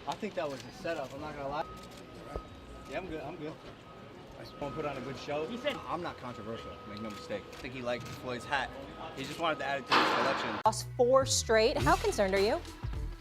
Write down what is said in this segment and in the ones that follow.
I think that was a setup. I'm not gonna lie. Yeah, I'm good. I just want to put on a good show. I'm not controversial. Make no mistake. I think he liked Floyd's hat. He just wanted to add it to his collection. Lost 4 straight. How concerned are you?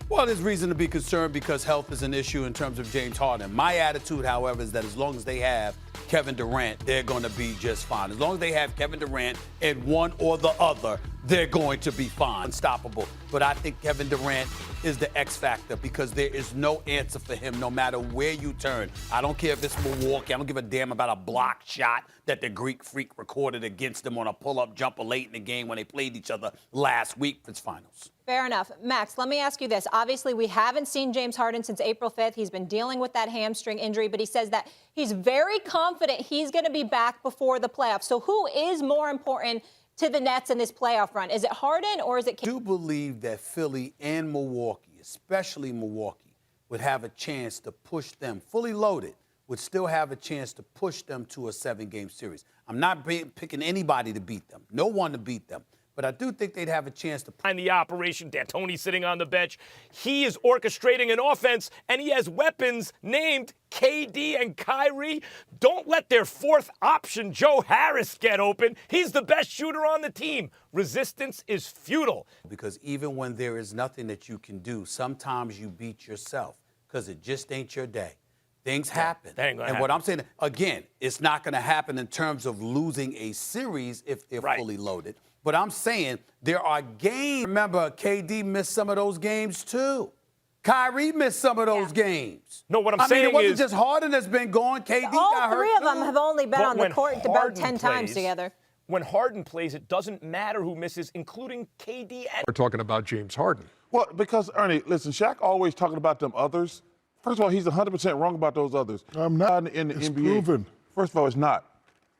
Well, there's reason to be concerned because health is an issue in terms of James Harden. My attitude, however, is that as long as they have Kevin Durant, they're going to be just fine. As long as they have Kevin Durant and one or the other, they're going to be fine. Unstoppable. But I think Kevin Durant is the X factor because there is no answer for him no matter where you turn. I don't care if it's Milwaukee. I don't give a damn about a block shot that the Greek Freak recorded against him on a pull-up jumper late in the game when they played each other last week for its finals. Fair enough. Max, let me ask you this. Obviously, we haven't seen James Harden since April 5th. He's been dealing with that hamstring injury, but he says that he's very confident he's going to be back before the playoffs. So who is more important to the Nets in this playoff run? Is it Harden or is it... I do believe that Philly and Milwaukee, especially Milwaukee, would have a chance to push them, fully loaded, would still have a chance to push them to a 7-game series. I'm not picking anybody to beat them, no one to beat them. But I do think they'd have a chance to... And the operation, D'Antoni sitting on the bench. He is orchestrating an offense, and he has weapons named KD and Kyrie. Don't let their fourth option, Joe Harris, get open. He's the best shooter on the team. Resistance is futile. Because even when there is nothing that you can do, sometimes you beat yourself because it just ain't your day. Things happen. And what I'm saying, again, it's not going to happen in terms of losing a series if they're fully loaded. But I'm saying there are games. Remember, KD missed some of those games, too. Kyrie missed some of those games. No, what I'm saying is... it wasn't just Harden that's been gone. KD got hurt, All 3 of them have only been on the court about 10 times together. When Harden plays, it doesn't matter who misses, including KD and... We're talking about James Harden. Well, because, Ernie, listen, Shaq always talking about them others. First of all, he's 100% wrong about those others. I'm not. In the it's NBA. Proven. First of all, it's not.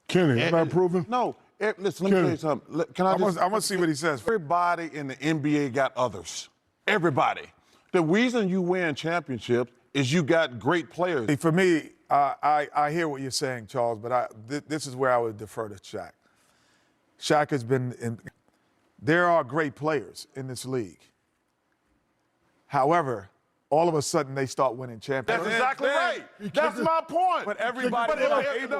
Kenny, it's not proven? No. Listen, let me tell you something. I want to see what he says. Everybody in the NBA got others. Everybody. The reason you win championships is you got great players. For me, I hear what you're saying, Charles, but this is where I would defer to Shaq. Shaq has been there are great players in this league. However, all of a sudden they start winning championships. That's exactly right. That's my point. But everybody,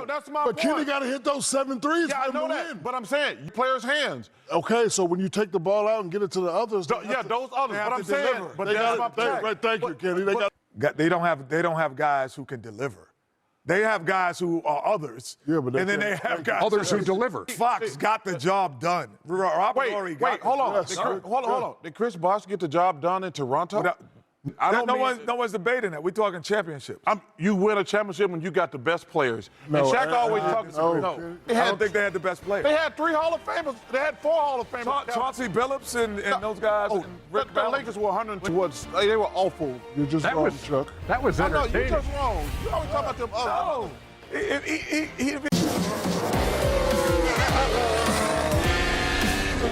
that's my point. But Kenny got to hit those 7 threes. Yeah, I know that. But I'm saying, players' hands. Okay, so when you take the ball out and get it to the others, those others. But I'm saying, but that's my point. Right, thank you, Kenny. They don't have guys who can deliver. They have guys who are others. Yeah, but then they have guys others who deliver. Fox got the job done. Wait, hold on. Hold on. Did Chris Bosh get the job done in Toronto? No one's debating that. We're talking championships. You win a championship when you got the best players. No, and Shaq always talks. No. I don't think they had the best players. They had 3 Hall of Famers. They had 4 Hall of Famers. Chauncey Billups and those guys. The Lakers were 102. They were awful. You're just wrong, Chuck. That was entertaining. No, you're just wrong. You always talk about them others.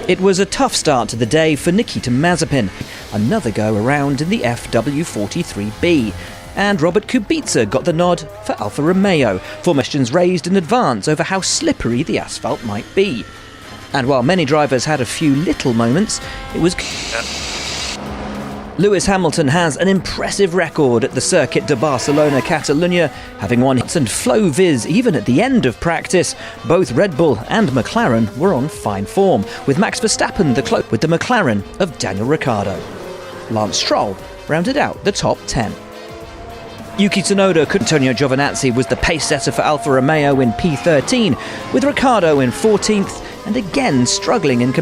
It was a tough start to the day for Nikita Mazepin, another go around in the FW43B. And Robert Kubica got the nod for Alfa Romeo, for questions raised in advance over how slippery the asphalt might be. And while many drivers had a few little moments, it was... Lewis Hamilton has an impressive record at the Circuit de Barcelona Catalunya, having won hits and flow viz even at the end of practice. Both Red Bull and McLaren were on fine form, with Max Verstappen the cloak with the McLaren of Daniel Ricciardo. Lance Stroll rounded out the top 10. Yuki Tsunoda, Antonio Giovinazzi was the pace setter for Alfa Romeo in P13, with Ricciardo in 14th and again struggling in